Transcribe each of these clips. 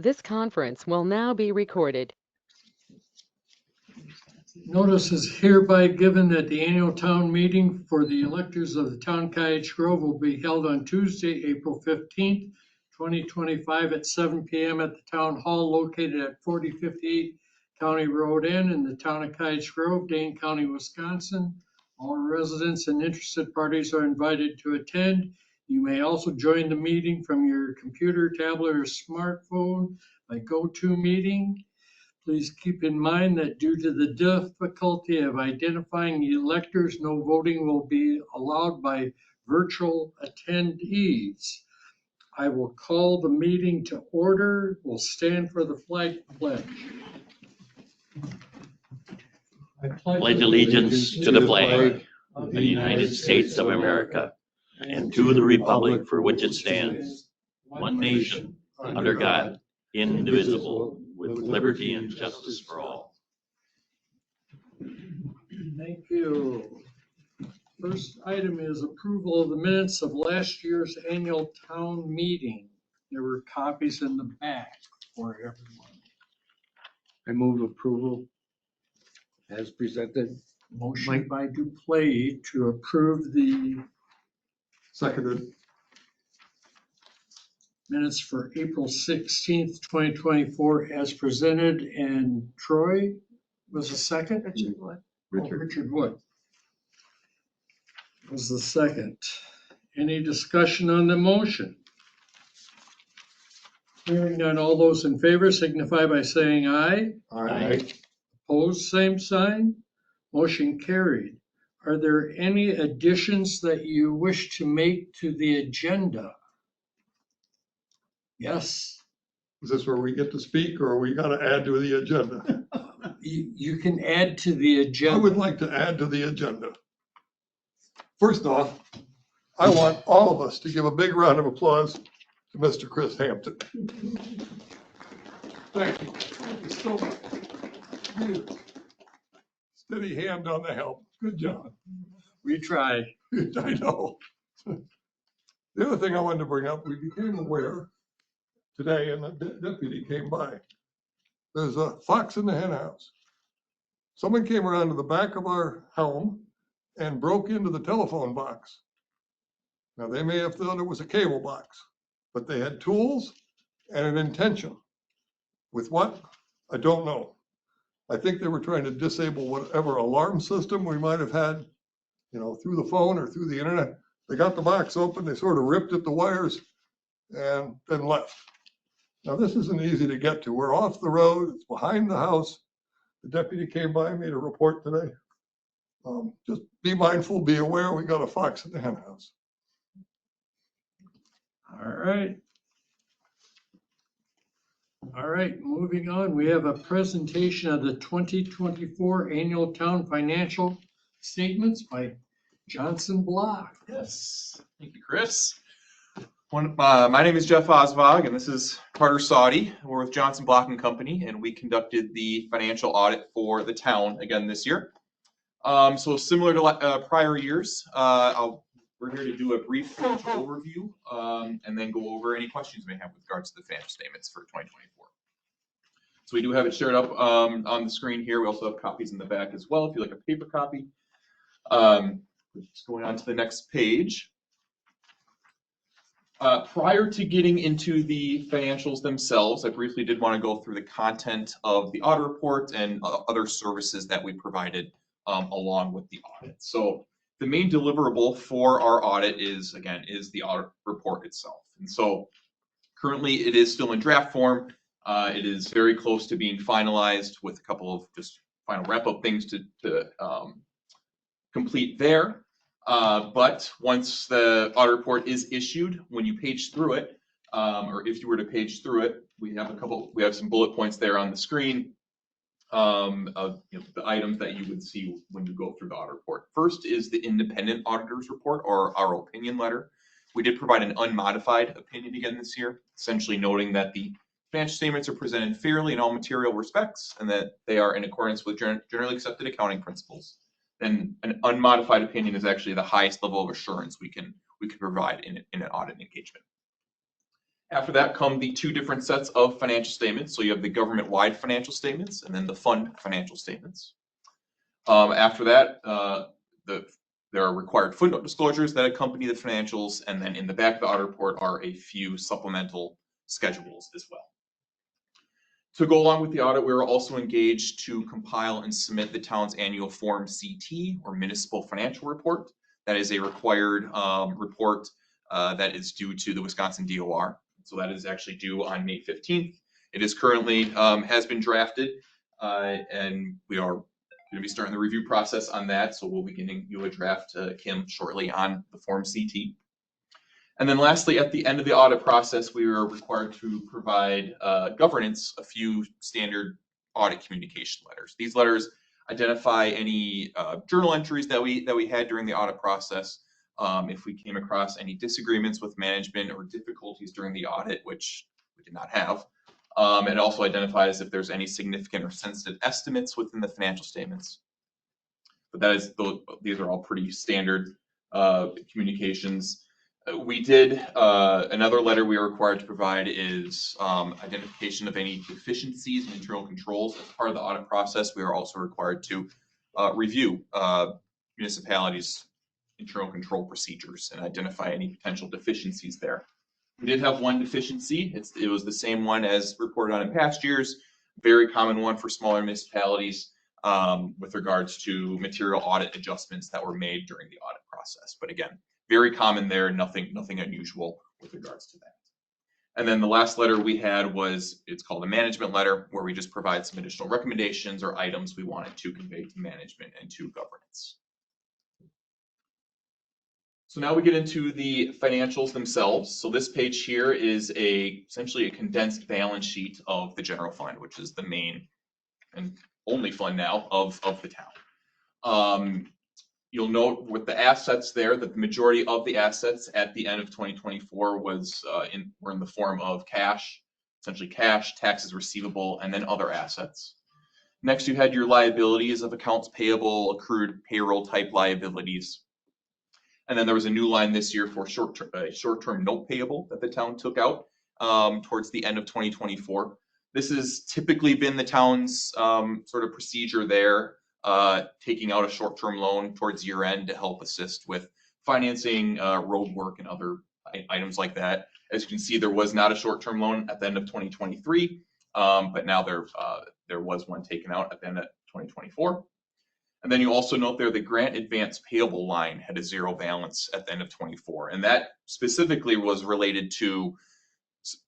This conference will now be recorded. Notice is hereby given that the annual town meeting for the electors of the town Cottage Grove will be held on Tuesday, April 15th, 2025 at 7 p.m. at the town hall located at 4058 County Road N in the town of Cottage Grove, Dane County, Wisconsin. All residents and interested parties are invited to attend. You may also join the meeting from your computer, tablet, or smartphone by GoToMeeting. Please keep in mind that due to the difficulty of identifying electors, no voting will be allowed by virtual attendees. I will call the meeting to order. We'll stand for the flag pledge. I Pledge allegiance to the flag of the United States of America and to the republic for which it stands, one nation, under God, indivisible, with liberty and justice for all. Thank you. First item is approval of the minutes of last year's annual town meeting. There were copies in the back for everyone. I move approval as presented. Motion by Duplay to approve the Seconded. minutes for April 16th, 2024 as presented, and Troy was the second? Richard Wood was the second. Any discussion on the motion? Hearing none, all those in favor signify by saying aye. Aye. Opposed, same sign. Motion carried. Are there any additions that you wish to make to the agenda? Yes, Is this where we get to speak or we gotta add to the agenda? you can add to the I agenda. would like to add to the agenda. First off, I want all of us to give a big round of applause to Mr. Chris Hampton. Thank you. Thank you so much. Steady hand on the helm. Good job. We try. I know. The other thing I wanted to bring up, we became aware today, and the deputy came by. There's a fox in the hen house. Someone came around to the back of our home and broke into the telephone box. Now, they may have thought it was a cable box, but they had tools and an intention. With what? I don't know. I think they were trying to disable whatever alarm system we might have had, through the phone or through the internet. They got the box open, they sort of ripped at the wires and then left. Now, this isn't easy to get to. We're off the road, it's behind the house. The deputy came by, made a report today. Just be mindful, be aware, we got a fox in the hen house. All right. All right, moving on. We have a presentation of the 2024 annual town financial statements by Johnson Block. Yes, thank you, Chris. My name is Jeff Osvog, and this is Carter Saudy. We're with Johnson Block and Company, and we conducted the financial audit for the town again this year. So similar to prior years, we're here to do a brief financial overview and then go over any questions you may have with regards to the financial statements for 2024. So we do have it shared up on the screen here. We also have copies in the back as well if you like a paper copy. Just going on to the next page. Prior to getting into the financials themselves, I briefly did want to go through the content of the audit report and other services that we provided along with the audit. So the main deliverable for our audit is the audit report itself. And so currently it is still in draft form. It is very close to being finalized with a couple of just final wrap-up things to complete there. But once the audit report is issued, when you page through it, or if you were to page through it, we have some bullet points there on the screen of the items that you would see when you go through the audit report. First is the independent auditor's report, or our opinion letter. We did provide an unmodified opinion again this year, essentially noting that the financial statements are presented fairly in all material respects and that they are in accordance with generally accepted accounting principles. And an unmodified opinion is actually the highest level of assurance we can provide in an audit engagement. After that come the two different sets of financial statements. So you have the government-wide financial statements and then the fund financial statements. After that, there are required footnote disclosures that accompany the financials, and then in the back of the audit report are a few supplemental schedules as well. To go along with the audit, we were also engaged to compile and submit the town's annual Form CT, or Municipal Financial Report. That is a required report that is due to the Wisconsin DOR. So that is actually due on May 15th. It is currently, has been drafted, and we are going to be starting the review process on that. So we'll be getting you a draft, Kim, shortly on the Form CT. And then lastly, at the end of the audit process, we were required to provide governance a few standard audit communication letters. These letters identify any journal entries that we had during the audit process. If we came across any disagreements with management or difficulties during the audit, which we did not have. It also identifies if there's any significant or sensitive estimates within the financial statements. But that is, these are all pretty standard communications. We did, another letter we are required to provide is identification of any deficiencies in internal controls. As part of the audit process, we are also required to review municipalities' internal control procedures and identify any potential deficiencies there. We did have one deficiency. It was the same one as reported on in past years, very common one for smaller municipalities with regards to material audit adjustments that were made during the audit process. But again, very common there, nothing unusual with regards to that. And then the last letter we had was, it's called a management letter, where we just provide some additional recommendations or items we wanted to convey to management and to governance. So now we get into the financials themselves. So this page here is essentially a condensed balance sheet of the general fund, which is the main and only fund now of the town. You'll note with the assets there that the majority of the assets at the end of 2024 were in the form of cash, essentially cash, taxes receivable, and then other assets. Next, you had your liabilities of accounts payable, accrued payroll type liabilities. And then there was a new line this year for short-term note payable that the town took out towards the end of 2024. This has typically been the town's sort of procedure there, taking out a short-term loan towards year end to help assist with financing road work and other items like that. As you can see, there was not a short-term loan at the end of 2023, but now there was one taken out at the end of 2024. And then you also note there the grant advance payable line had a zero balance at the end of 24. And that specifically was related to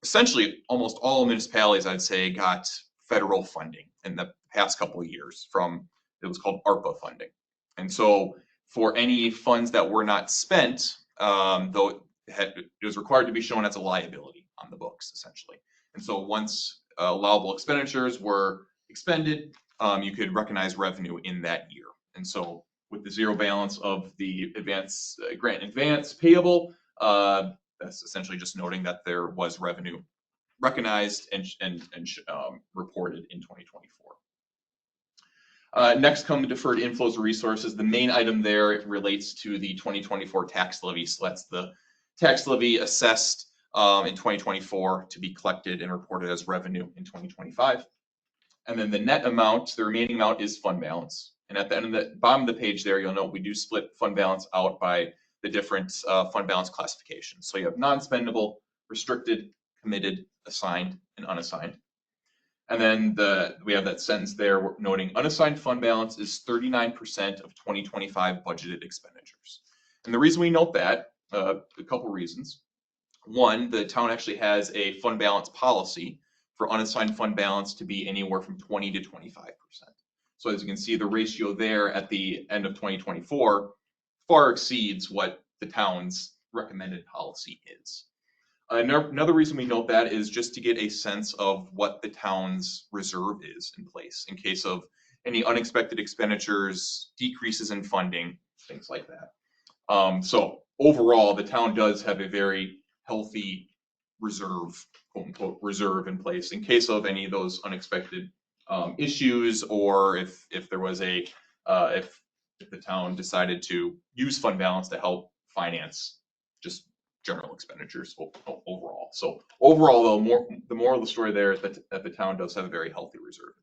essentially almost all municipalities, I'd say, got federal funding in the past couple of years from, it was called ARPA funding. And so for any funds that were not spent, though it was required to be shown as a liability on the books, essentially. And so once allowable expenditures were expended, you could recognize revenue in that year. And so with the zero balance of the grant advance payable, that's essentially just noting that there was revenue recognized and reported in 2024. Next come the deferred inflows of resources. The main item there, it relates to the 2024 tax levy. So that's the tax levy assessed in 2024 to be collected and reported as revenue in 2025. And then the net amount, the remaining amount, is fund balance. And at the end of the bottom of the page there, you'll note we do split fund balance out by the different fund balance classifications. So you have non-spendable, restricted, committed, assigned, and unassigned. And then we have that sentence there noting unassigned fund balance is 39% of 2025 budgeted expenditures. And the reason we note that, a couple reasons. One, the town actually has a fund balance policy for unassigned fund balance to be anywhere from 20 to 25%. So as you can see, the ratio there at the end of 2024 far exceeds what the town's recommended policy is. Another reason we note that is just to get a sense of what the town's reserve is in place in case of any unexpected expenditures, decreases in funding, things like that. So overall, the town does have a very healthy reserve, quote unquote, reserve in place in case of any of those unexpected issues, or if there was if the town decided to use fund balance to help finance just general expenditures overall. So overall, though, the moral of the story there is that the town does have a very healthy reserve.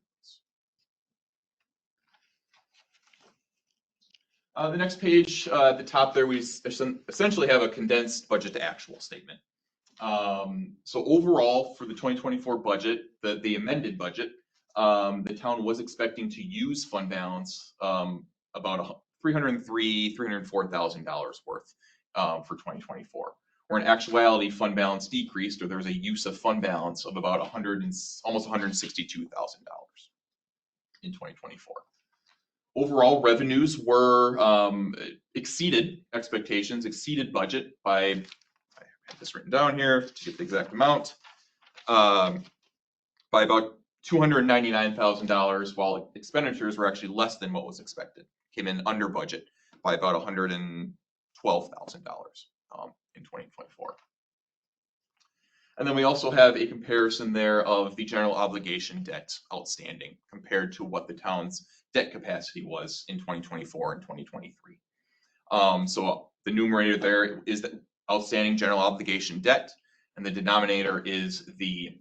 The next page at the top there, we essentially have a condensed budget to actual statement. So overall, for the 2024 budget, the amended budget, the town was expecting to use fund balance about $304,000 worth for 2024. Where in actuality, fund balance decreased, or there was a use of fund balance of about almost $162,000 in 2024. Overall revenues were exceeded expectations, exceeded budget by, I have this written down here to get the exact amount, by about $299,000, while expenditures were actually less than what was expected. Came in under budget by about $112,000 in 2024. And then we also have a comparison there of the general obligation debt outstanding compared to what the town's debt capacity was in 2024 and 2023. So the numerator there is the outstanding general obligation debt, and the denominator is the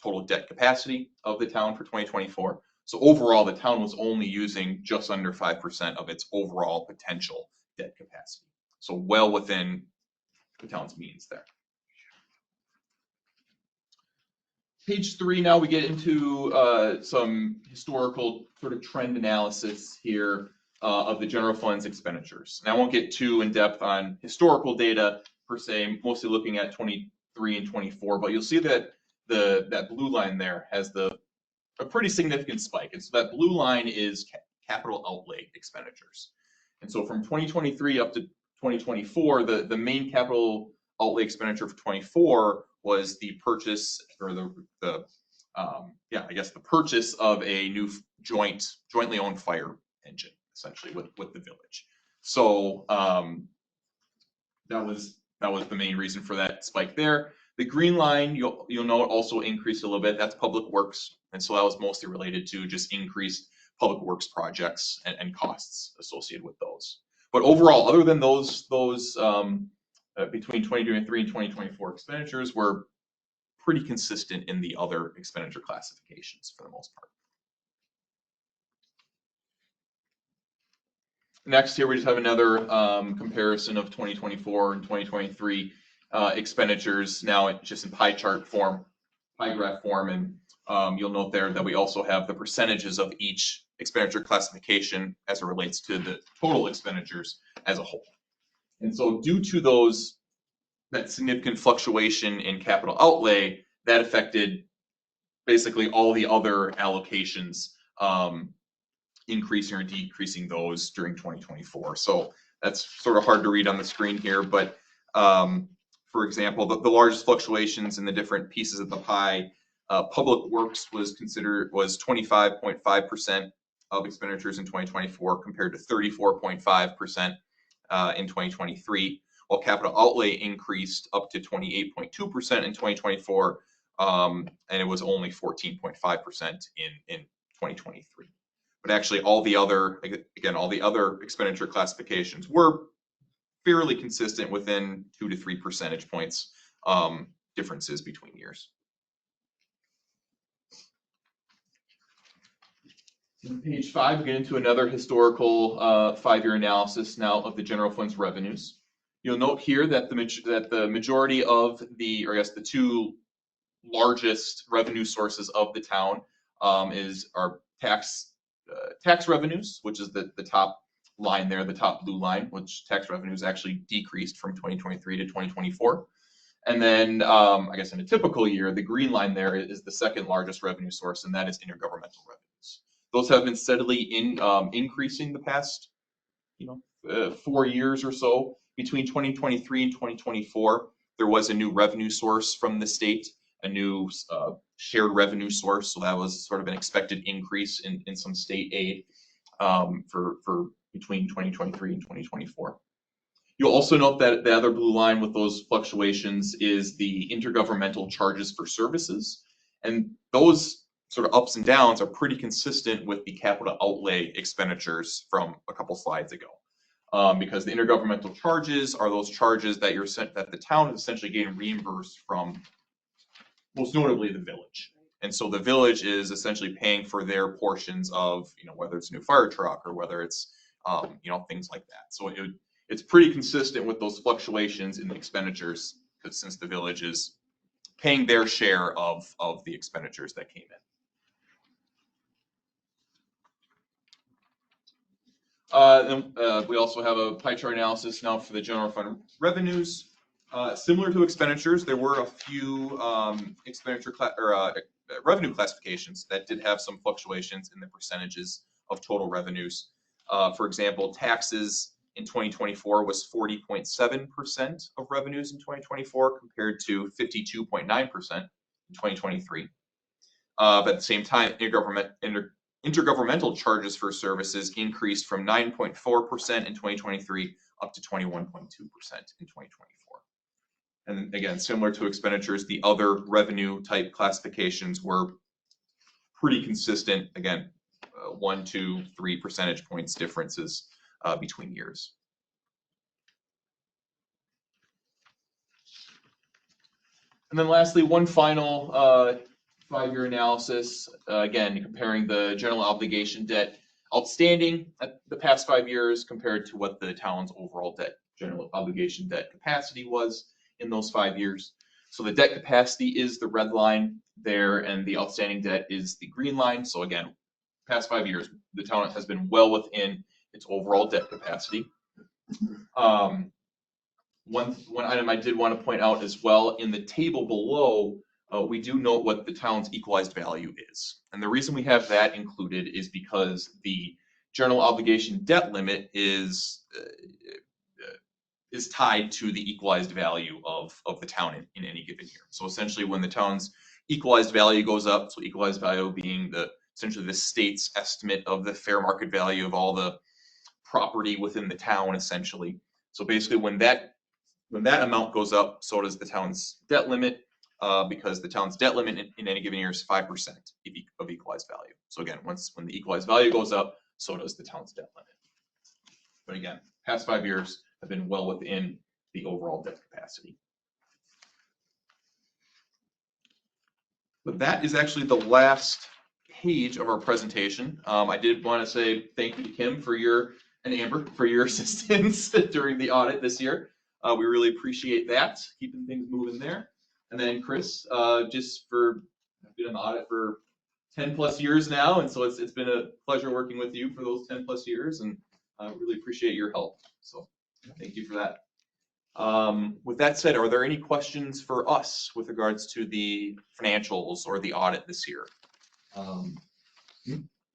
total debt capacity of the town for 2024. So overall, the town was only using just under 5% of its overall potential debt capacity. So well within the town's means there. Page 3, now we get into some historical sort of trend analysis here of the general fund's expenditures. And I won't get too in depth on historical data per se, mostly looking at 23 and 24, but you'll see that that blue line there has a pretty significant spike. And so that blue line is capital outlay expenditures. And so from 2023 up to 2024, the main capital outlay expenditure for 24 was the purchase, or the purchase of a new jointly owned fire engine, essentially with the village. So that was the main reason for that spike there. The green line, you'll note, also increased a little bit. That's public works, and so that was mostly related to just increased public works projects and costs associated with those. But overall, other than those between 2023 and 2024 expenditures were pretty consistent in the other expenditure classifications for the most part. Next, here we just have another comparison of 2024 and 2023 expenditures, now just in pie chart form, pie graph form, and you'll note there that we also have the percentages of each expenditure classification as it relates to the total expenditures as a whole. And so due to that significant fluctuation in capital outlay, that affected basically all the other allocations, increasing or decreasing those during 2024. So that's sort of hard to read on the screen here, but for example, the largest fluctuations in the different pieces of the pie, public works was 25.5% of expenditures in 2024 compared to 34.5% in 2023, while capital outlay increased up to 28.2% in 2024, and it was only 14.5% in 2023. But actually all the other expenditure classifications were fairly consistent, within 2 to 3 percentage points differences between years. On page 5, we get into another historical 5-year analysis now of the general fund's revenues. You'll note here that the majority of the 2 largest revenue sources of the town are tax revenues, which is the top line there, the top blue line, which tax revenues actually decreased from 2023 to 2024. And then I guess in a typical year, the green line there is the second largest revenue source, and that is intergovernmental revenues. Those have been steadily increasing the past 4 years or so. Between 2023 and 2024, there was a new revenue source from the state, a new shared revenue source. So that was sort of an expected increase in some state aid for between 2023 and 2024. You'll also note that the other blue line with those fluctuations is the intergovernmental charges for services. And those sort of ups and downs are pretty consistent with the capital outlay expenditures from a couple slides ago. Because the intergovernmental charges are those charges that that the town is essentially getting reimbursed from, most notably the village. And so the village is essentially paying for their portions of, whether it's a new fire truck or whether it's, things like that. So it's pretty consistent with those fluctuations in the expenditures, because since the village is paying their share of the expenditures that came in. We also have a pie chart analysis now for the general fund revenues. Similar to expenditures, there were a few revenue classifications that did have some fluctuations in the percentages of total revenues. For example, taxes in 2024 was 40.7% of revenues in 2024 compared to 52.9% in 2023. But at the same time, intergovernmental charges for services increased from 9.4% in 2023 up to 21.2% in 2024. And again, similar to expenditures, the other revenue type classifications were pretty consistent. Again, 1, 2, 3 percentage points differences between years. And then lastly, one final 5-year analysis, again, comparing the general obligation debt outstanding at the past 5 years compared to what the town's overall general obligation debt capacity was in those 5 years. So the debt capacity is the red line there, and the outstanding debt is the green line. So again, past 5 years, the town has been well within its overall debt capacity. One item I did want to point out as well, in the table below, we do note what the town's equalized value is. And the reason we have that included is because the general obligation debt limit is tied to the equalized value of the town in any given year. So essentially when the town's equalized value goes up, so equalized value being essentially the state's estimate of the fair market value of all the property within the town, essentially. So basically when that amount goes up, so does the town's debt limit, because the town's debt limit in any given year is 5% of equalized value. So again, when the equalized value goes up, so does the town's debt limit. But again, past 5 years have been well within the overall debt capacity. But that is actually the last page of our presentation. I did want to say thank you to Kim and Amber for your assistance during the audit this year. We really appreciate that, keeping things moving there. And then Chris, just for been in the audit for 10 plus years now, and so it's been a pleasure working with you for those 10 plus years, and I really appreciate your help. So thank you for that. With that said, are there any questions for us with regards to the financials or the audit this year?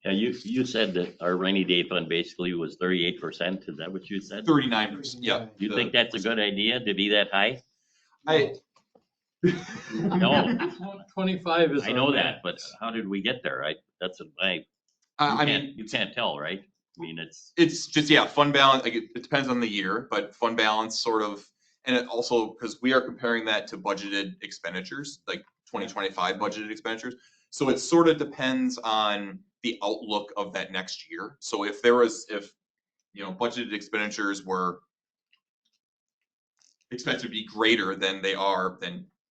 Yeah, you said that our rainy day fund basically was 38%. Is that what you said? 39%. Yeah. Do you think that's a good idea to be that high? No. 25 is. I know that, but how did we get there? You can't tell, right? I mean, it's just, yeah, fund balance. It depends on the year, but fund balance sort of, and it also, because we are comparing that to budgeted expenditures, like 2025 budgeted expenditures. So it sort of depends on the outlook of that next year. So if budgeted expenditures were expected to be greater than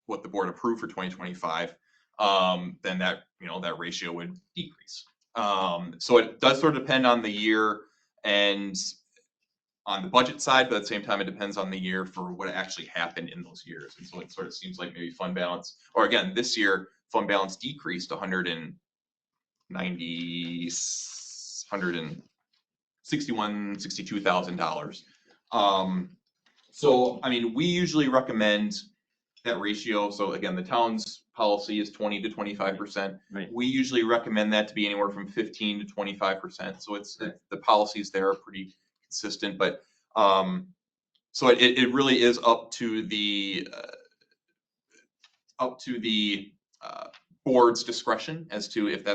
what the board approved for 2025, then that ratio would decrease. So it does sort of depend on the year and on the budget side, but at the same time, it depends on the year for what actually happened in those years. And so it sort of seems like maybe fund balance, or again, this year, fund balance decreased $162,000. So, I mean, we usually recommend that ratio. So again, the town's policy is 20 to 25%. Right. We usually recommend that to be anywhere from 15 to 25%. So the policies there are pretty consistent, but so it really is up to the board's discretion as to if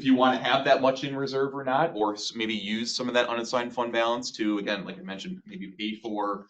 you want to have that much in reserve or not, or maybe use some of that unassigned fund balance to, again, like I mentioned, maybe pay for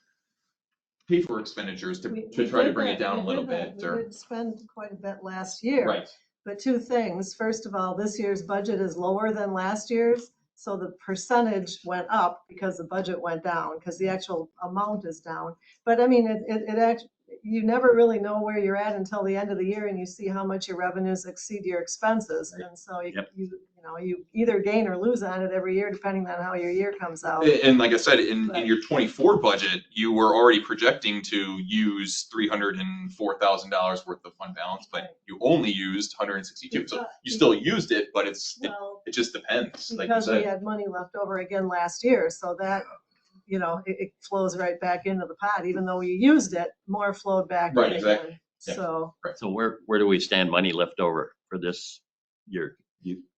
expenditures to try to bring it down a little bit. We did spend quite a bit last year. Right. But two things. First of all, this year's budget is lower than last year's. So the percentage went up because the budget went down, because the actual amount is down. But I mean, it actually, you never really know where you're at until the end of the year and you see how much your revenues exceed your expenses. And so Yep. you either gain or lose on it every year, depending on how your year comes out. And like I said, in Right. your 24 budget, you were already projecting to use $304,000 worth of fund balance, but Right. you only used 162. So you still used it, but it Well, just depends, like you because we said. had money left over again last year, so that, it flows right back into the pot. Even though we used it, more flowed back Right, in exactly. again. Yeah. So So where do we stand money left over for this year?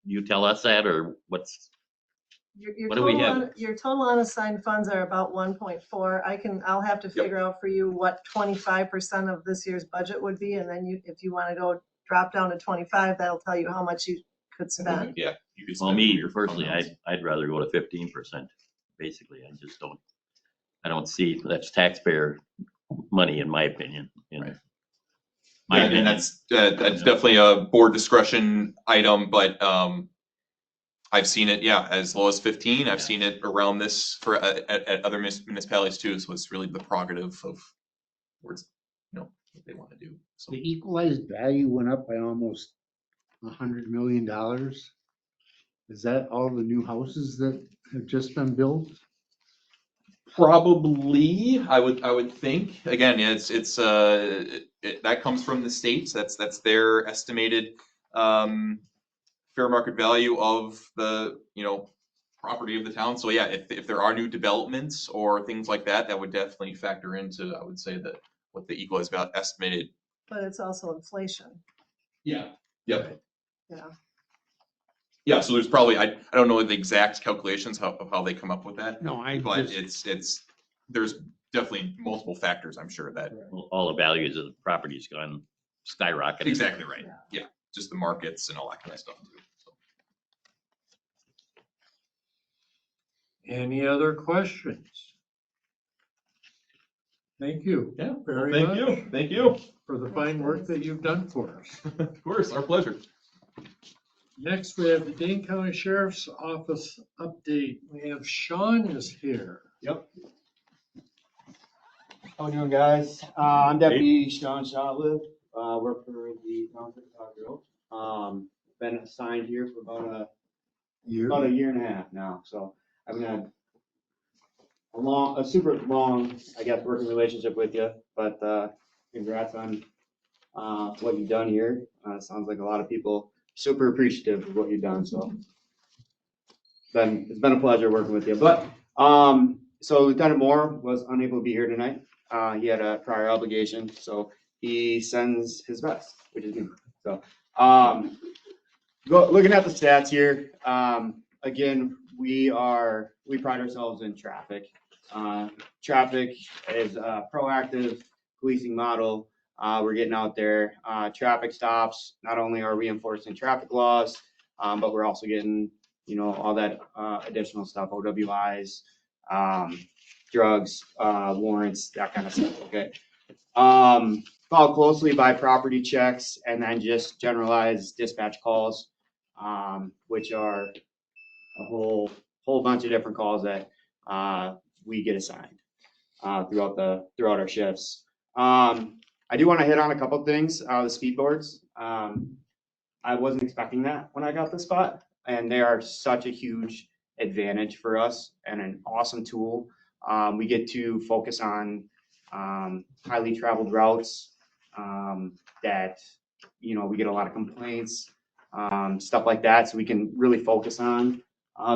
You tell us that, or what's, your What do we total, have? your total unassigned funds are about 1.4. I'll have to Yep. figure out for you what 25% of this year's budget would be, and then if you want to go drop down to 25, that'll tell you how much you could spend. Yeah. You could well, spend me your fund personally, balance. I'd rather go to 15%. Basically, I don't see, that's taxpayer money in my opinion. Right. My Yeah, and opinion. that's definitely a board discretion item, but I've seen it, as low as 15. I've seen it around this for at other municipalities too. So it's really the prerogative of boards, what they want to do. So The equalized value went up by almost $100 million. Is that all the new houses that have just been built? probably, I would think. Again, that comes from the states. That's their estimated fair market value of the property of the town. So yeah, if there are new developments or things like that, that would definitely factor into, I would say, that what the equalized value estimated. But it's also inflation. Yeah. Yep. Yeah. Yeah. So there's probably I don't know the exact calculations of how they come up with that, No, but there's definitely multiple factors. I'm sure that All the values of the property's gone skyrocketing. exactly right. Yeah. Just the markets and all that kind of stuff too. So. Any other questions? Thank you. Yeah. Very Thank much. you. Thank you. For the fine work that you've done for us. Of course, our pleasure. Next, we have the Dane County Sheriff's Office update. We have Sean is here. Yep. How you doing, guys? I'm Deputy Sean Shotliff. Work for the Township of Cottage Grove. Been assigned here for about a year and a half now. So I've had a super long, I guess, working relationship with you. But congrats on what you've done here. Sounds like a lot of people super appreciative of what you've done. So it's been a pleasure working with you. But so Lieutenant Moore was unable to be here tonight. He had a prior obligation, so he sends his best, which is me. So looking at the stats here, again, we pride ourselves in traffic. Traffic is a proactive policing model. We're getting out there. Traffic stops. Not only are we enforcing traffic laws, but we're also getting, all that additional stuff, OWIs, drugs, warrants, that kind of stuff. Okay. Followed closely by property checks and then just generalized dispatch calls, which are a whole bunch of different calls that we get assigned throughout our shifts. I do want to hit on a couple things. The speed boards. I wasn't expecting that when I got the spot, and they are such a huge advantage for us and an awesome tool. We get to focus on highly traveled routes that, we get a lot of complaints, stuff like that. So we can really focus on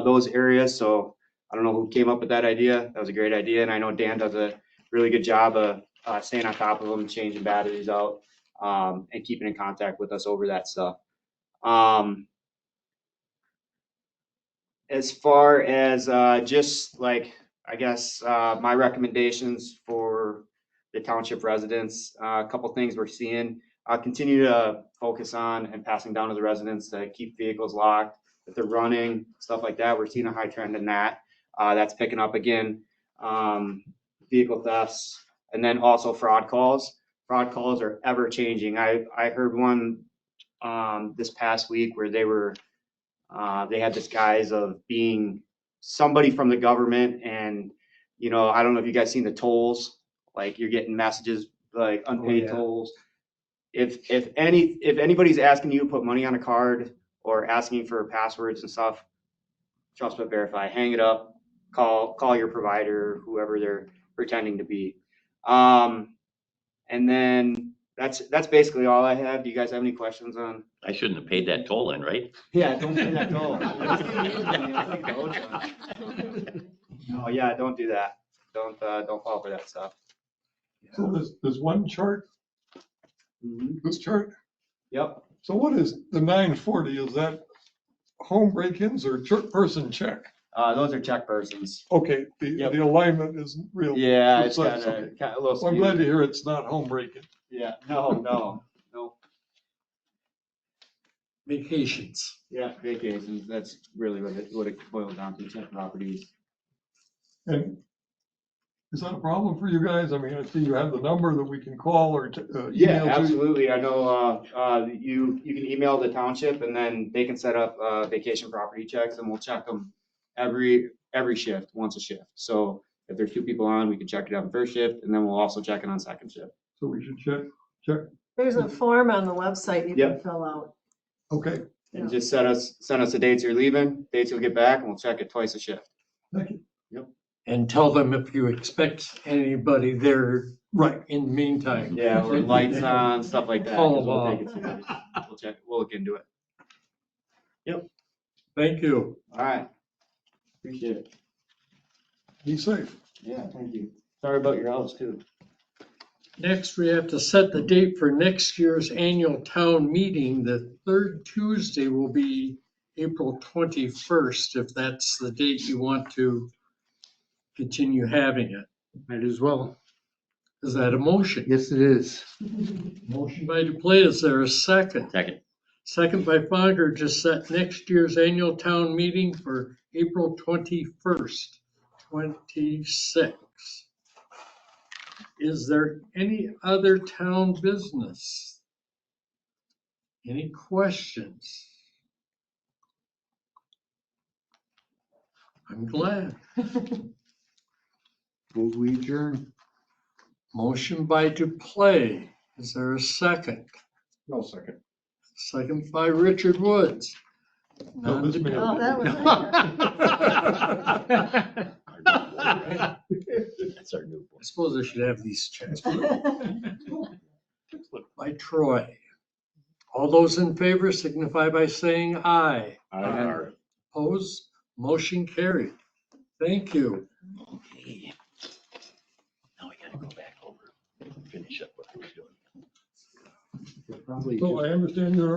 those areas. So I don't know who came up with that idea. That was a great idea. And I know Dan does a really good job of staying on top of them, changing batteries out, and keeping in contact with us over that stuff. As far as just like, I guess, my recommendations for the township residents, a couple things we're seeing. Continue to focus on and passing down to the residents to keep vehicles locked. If they're running, stuff like that, we're seeing a high trend in that. That's picking up again. Vehicle thefts, and then also fraud calls. Fraud calls are ever changing. I heard one this past week where they were They had this guise of being somebody from the government and, I don't know if you guys seen the tolls, like you're getting messages like unpaid yeah. tolls. If anybody's asking you to put money on a card or asking for passwords and stuff, trust but verify, hang it up, call your provider, whoever they're pretending to be. And then that's basically all I have. Do you guys have any questions on? I shouldn't have paid that toll in, right? Yeah, don't pay that toll. Oh yeah, don't do that. Don't fall for that stuff. So there's one chart, this chart. Yep. So what is the 940? Is that home break-ins or person check? Those are check persons. Okay, Yep. the alignment isn't real. Yeah, it's precise. kind of a little. Well, I'm glad to skewed. hear it's not home breaking. Yeah. No. Vacations. Yeah, vacations. That's really what it boils down to. Check properties. And is that a problem for you guys? I mean, I see you have the number that we can call or Yeah, email to. absolutely. I know, you can email the township and then they can set up, vacation property checks and we'll check them every shift, once a shift. So if there's 2 people on, we can check it on first shift and then we'll also check it on second shift. So we should check. There's a form on the website you can Yep. fill out. Okay, And just send us the dates you're leaving, dates you'll get back, and we'll check it twice a shift. thank you. And tell them if you expect anybody there Right. in the meantime. Yeah, or lights on, stuff like that. 'cause Oh, we'll take it serious. We'll check, we'll look into it. Thank you. All right. Appreciate it. Be safe. Yeah, thank you. Sorry about your house too. Next, we have to set the date for next year's annual town meeting. The third Tuesday will be April 21st, if that's the date you want to continue having it. Might as well. Is that a motion? Yes, it is. Motion by Duplay, is there a second? Second. Second by Fogger to set next year's annual town meeting for April 21st, 26. Is there any other town business? Any questions? I'm glad. Move we adjourn. Motion by Duplay. Is there a second? No second. Second by Richard Woods. No, this may Oh, have that was. That's our new I suppose I should have these checks. By Troy. All those in favor signify by saying aye. Aye. Opposed? Motion carried. Thank you. Okay. Now we gotta go back over, finish up what we're doing. Probably So I understand you're